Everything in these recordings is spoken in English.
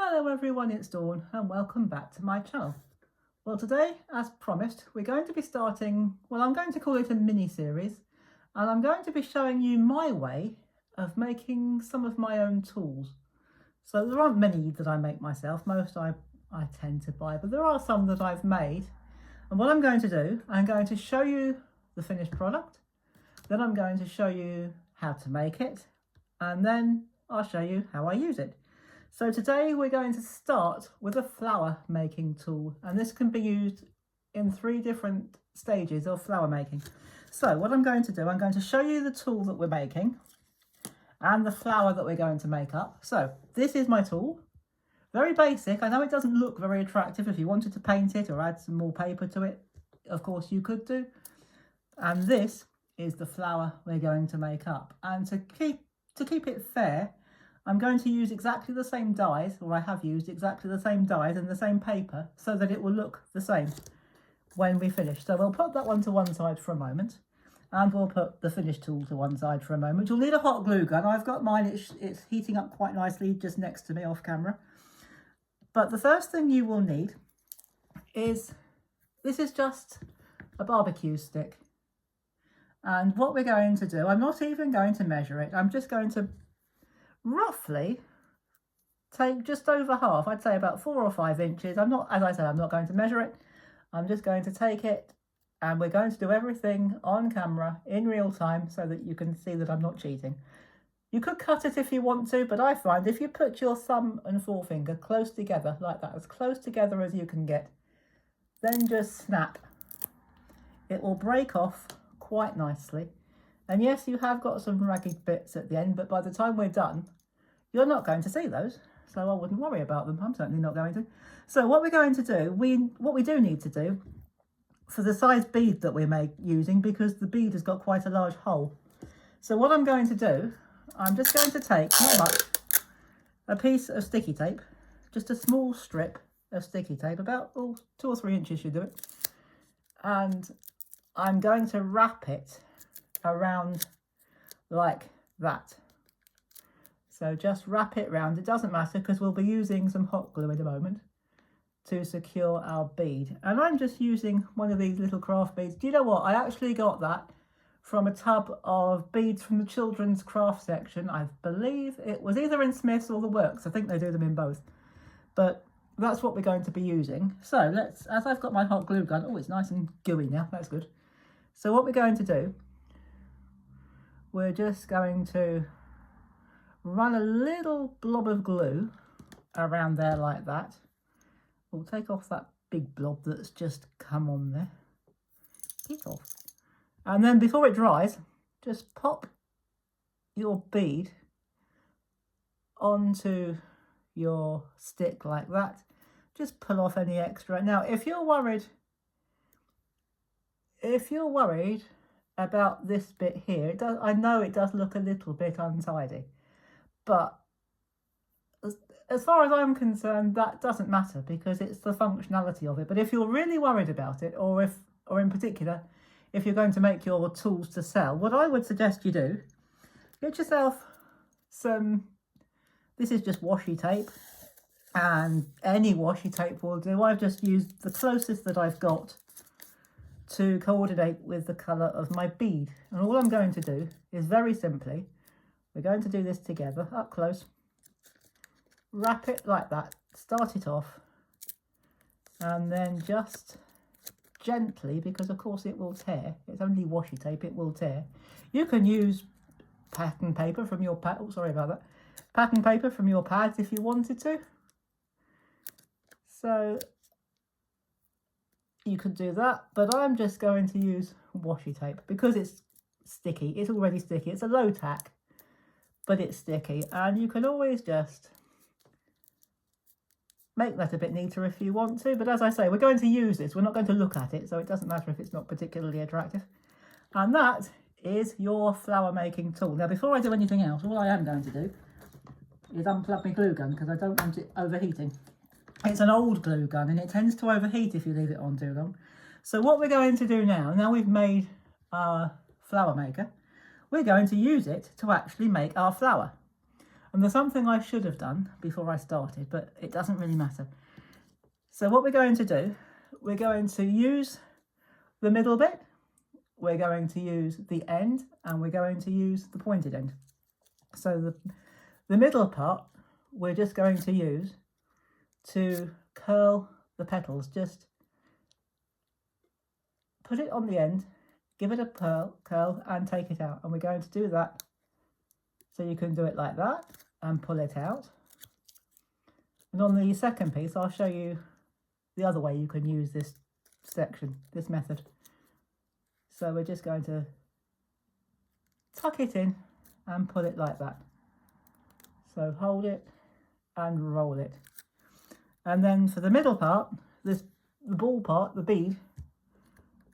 Hello everyone, it's Dawn and welcome back to my channel. Well, today, as promised, we're going to be starting, well, I'm going to call it a mini-series, and I'm going to be showing you my way of making some of my own tools. So there aren't many that I make myself, most I tend to buy, but there are some that I've made. And what I'm going to do, I'm going to show you the finished product, then I'm going to show you how to make it, and then I'll show you how I use it. So today we're going to start with a flower making tool, and this can be used in 3 different stages of flower making. So what I'm going to do, I'm going to show you the tool that we're making and the flower that we're going to make up. So this is my tool, very basic. I know it doesn't look very attractive. If you wanted to paint it or add some more paper to it, of course you could do. And this is the flower we're going to make up. And to keep it fair, I'm going to use exactly the same dies, or I have used exactly the same dies and the same paper, so that it will look the same when we finish. So we'll put that one to one side for a moment, and we'll put the finished tool to one side for a moment. You'll need a hot glue gun. I've got mine, it's heating up quite nicely just next to me off camera. But the first thing you will need is, this is just a barbecue stick. And what we're going to do, I'm not even going to measure it, I'm just going to roughly take just over half, I'd say about 4 or 5 inches. I'm not, as I said, I'm not going to measure it. I'm just going to take it, and we're going to do everything on camera in real time so that you can see that I'm not cheating. You could cut it if you want to, but I find if you put your thumb and forefinger close together like that, as close together as you can get, then just snap. It will break off quite nicely. And yes, you have got some ragged bits at the end, but by the time we're done, you're not going to see those, so I wouldn't worry about them. I'm certainly not going to. So what we're going to do, what we do need to do for the size bead that we're using, because the bead has got quite a large hole. So what I'm going to do, I'm just going to take, not much, a piece of sticky tape, just a small strip of sticky tape, about 2 or 3 inches should do it, and I'm going to wrap it around like that. So just wrap it round. It doesn't matter because we'll be using some hot glue in a moment to secure our bead. And I'm just using one of these little craft beads. Do you know what? I actually got that from a tub of beads from the children's craft section. I believe it was either in Smith's or the Works. I think they do them in both. But that's what we're going to be using. So let's, as I've got my hot glue gun, oh, it's nice and gooey now. That's good. So what we're going to do, we're just going to run a little blob of glue around there like that. We'll take off that big blob that's just come on there. Get off. And then before it dries, just pop your bead onto your stick like that. Just pull off any extra. Now, if you're worried about this bit here, I know it does look a little bit untidy, but as far as I'm concerned, that doesn't matter because it's the functionality of it. But if you're really worried about it, or in particular, if you're going to make your tools to sell, what I would suggest you do, get yourself some, this is just washi tape, and any washi tape will do. I've just used the closest that I've got to coordinate with the colour of my bead. And all I'm going to do is very simply, we're going to do this together, up close, wrap it like that, start it off, and then just gently, because of course it will tear, it's only washi tape, it will tear. You can use pattern paper from your pad, oh sorry about that, pattern paper from your pads if you wanted to. So you could do that, but I'm just going to use washi tape because it's sticky. It's already sticky. It's a low tack, but it's sticky, and you can always just make that a bit neater if you want to. But as I say, we're going to use this. We're not going to look at it, so it doesn't matter if it's not particularly attractive. And that is your flower making tool. Now, before I do anything else, all I am going to do is unplug my glue gun because I don't want it overheating. It's an old glue gun and it tends to overheat if you leave it on too long. So what we're going to do now we've made our flower maker, we're going to use it to actually make our flower. And there's something I should have done before I started, but it doesn't really matter. So what we're going to do, we're going to use the middle bit, we're going to use the end, and we're going to use the pointed end. So the middle part, we're just going to use to curl the petals. Just put it on the end, give it a curl and take it out. And we're going to do that. So you can do it like that and pull it out. And on the second piece, I'll show you the other way you can use this section, this method. So we're just going to tuck it in and pull it like that. So hold it and roll it. And then for the middle part, the ball part, the bead,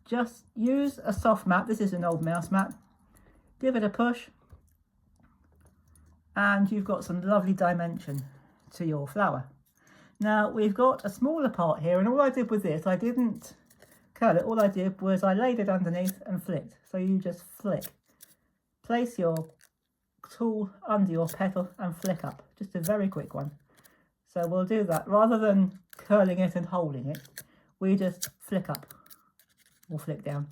just use a soft mat. This is an old mouse mat. Give it a push and you've got some lovely dimension to your flower. Now we've got a smaller part here, and all I did with this, I didn't curl it. All I did was I laid it underneath and flicked. So you just flick. Place your tool under your petal and flick up. Just a very quick one. So we'll do that. Rather than curling it and holding it, we just flick up or flick down.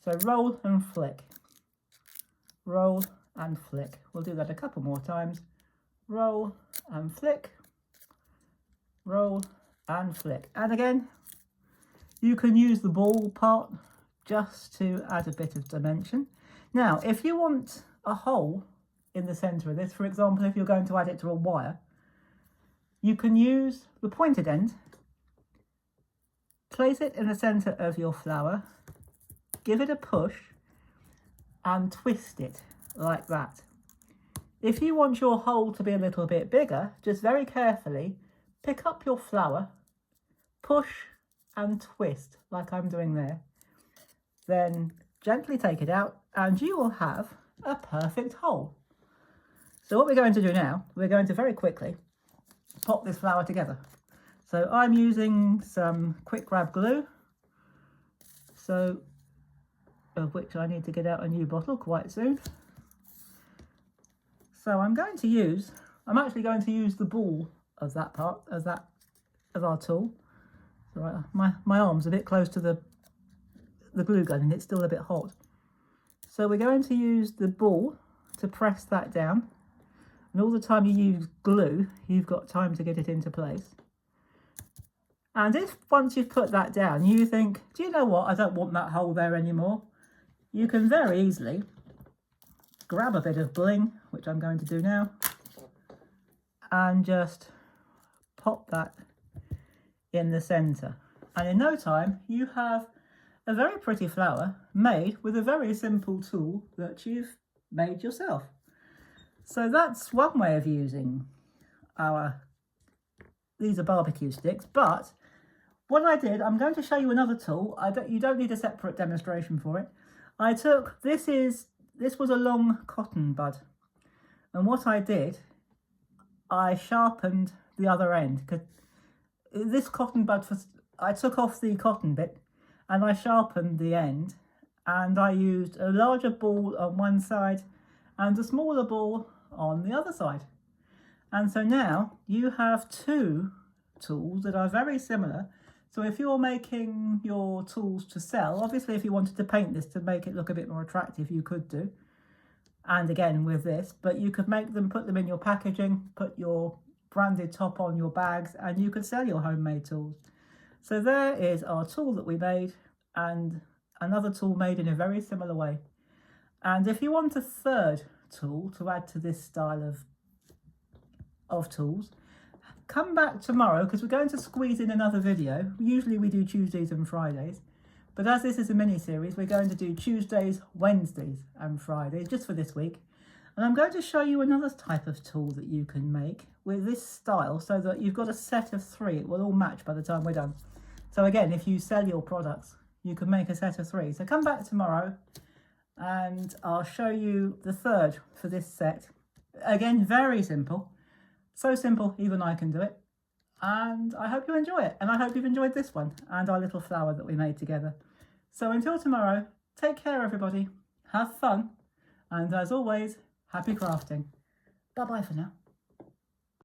So roll and flick. Roll and flick. We'll do that a couple more times. Roll and flick. Roll and flick. And again, you can use the ball part just to add a bit of dimension. Now, if you want a hole in the centre of this, for example, if you're going to add it to a wire, you can use the pointed end, place it in the centre of your flower, give it a push and twist it like that. If you want your hole to be a little bit bigger, just very carefully pick up your flower, push and twist like I'm doing there. Then gently take it out and you will have a perfect hole. So what we're going to do now, we're going to very quickly pop this flower together. So I'm using some quick grab glue, so of which I need to get out a new bottle quite soon. So I'm actually going to use the ball of that part, of our tool. So my arm's a bit close to the glue gun and it's still a bit hot. So we're going to use the ball to press that down. And all the time you use glue, you've got time to get it into place. And if once you've put that down, you think, do you know what, I don't want that hole there anymore, you can very easily grab a bit of bling, which I'm going to do now, and just pop that in the centre. And in no time, you have a very pretty flower made with a very simple tool that you've made yourself. So that's one way of using these are barbecue sticks, but what I did, I'm going to show you another tool. You don't need a separate demonstration for it. This was a long cotton bud, and what I did, I sharpened the other end, because this cotton bud, I took off the cotton bit and I sharpened the end, and I used a larger ball on one side and a smaller ball on the other side. And so now you have two tools that are very similar. So if you're making your tools to sell, obviously if you wanted to paint this to make it look a bit more attractive, you could do. And again with this, but you could put them in your packaging, put your branded top on your bags, and you could sell your homemade tools. So there is our tool that we made, and another tool made in a very similar way. And if you want a third tool to add to this style of tools, come back tomorrow, because we're going to squeeze in another video. Usually we do Tuesdays and Fridays, but as this is a mini series, we're going to do Tuesdays, Wednesdays and Fridays just for this week. And I'm going to show you another type of tool that you can make with this style, so that you've got a set of 3. It will all match by the time we're done. So again, if you sell your products, you can make a set of 3. So come back tomorrow and I'll show you the third for this set. Again, very simple. So simple, even I can do it. And I hope you enjoy it. And I hope you've enjoyed this one and our little flower that we made together. So until tomorrow, take care everybody. Have fun. And as always, happy crafting. Bye-bye for now.